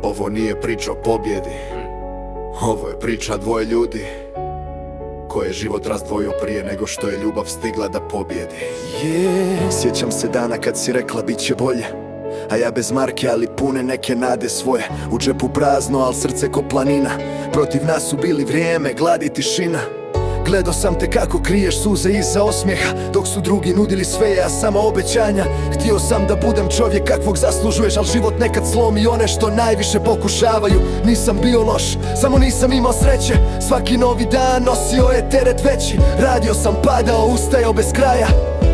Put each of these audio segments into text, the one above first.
Ovo nije priča o pobjedi, ovo je priča dvoje ljudi koje je život razdvojio prije nego što je ljubav stigla da pobjedi. Sjećam se dana kad si rekla bit će bolje, a ja bez marke ali pune neke nade svoje. U džepu prazno, al srce ko planina. Protiv nas su bili vrijeme, glad i tišina. Gledao sam te kako kriješ suze iza osmijeha, dok su drugi nudili sve, ja samo obećanja. Htio sam da budem čovjek kakvog zaslužuješ, al život nekad slomi one što najviše pokušavaju. Nisam bio loš, samo nisam imao sreće. Svaki novi dan nosio je teret veći. Radio sam, padao, ustajao bez kraja,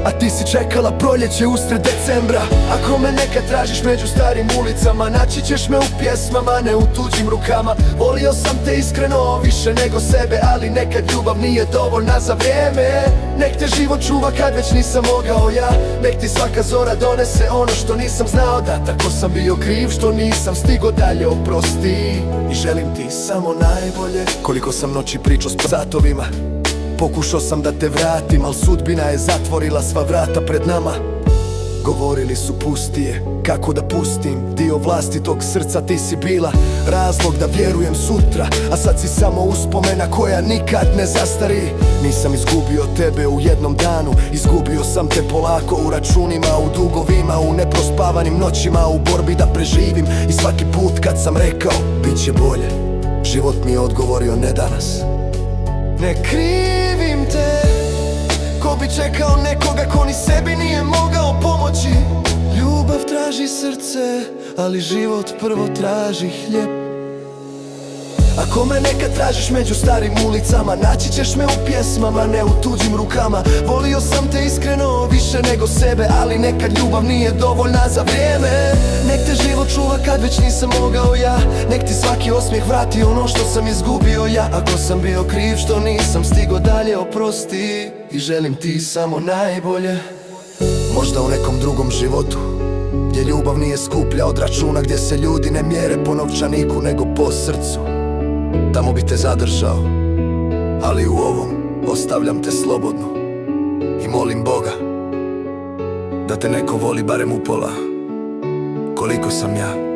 a ti si čekala proljeće usred decembra. Ako me nekad tražiš među starim ulicama, naći ćeš me u pjesmama, ne u tuđim rukama. Volio sam te iskreno, više nego sebe, ali nekad ljubav nije dovoljna za vrijeme. Nek te život čuva kad već nisam mogao ja. Nek ti svaka zora donese ono što nisam znao da. Tako sam bio kriv što nisam stigo dalje, oprosti. I želim ti samo najbolje. Koliko sam noći pričao s satovima, pokušao sam da te vratim, al sudbina je zatvorila sva vrata pred nama. Govorili su pustije, kako da pustim. Dio vlasti tog srca ti si bila, razlog da vjerujem sutra. A sad si samo uspomena koja nikad ne zastari. Nisam izgubio tebe u jednom danu, izgubio sam te polako u računima, u dugovima, u neprospavanim noćima, u borbi da preživim. I svaki put kad sam rekao bit će bolje, život mi je odgovorio ne danas. Ne krivim te, ko bi čekao nekoga ko ni sebi nije mogao pomoći. Ljubav traži srce, ali život prvo traži hljeb. Ako me nekad tražiš među starim ulicama, naći ćeš me u pjesmama, ne u tuđim rukama. Volio sam te iskreno, više nego sebe, ali nekad ljubav nije dovoljna za vrijeme. Nek te život čuva kad već nisam mogao ja. Nek ti svaki osmijeh vrati ono što sam izgubio ja. Ako sam bio kriv što nisam stigo dalje, oprosti. I želim ti samo najbolje. Možda u nekom drugom životu, gdje ljubav nije skuplja od računa, gdje se ljudi ne mjere po novčaniku nego po srcu, tamo bi te zadržao, ali u ovom ostavljam te slobodno. I molim Boga da te neko voli barem upola koliko sam ja.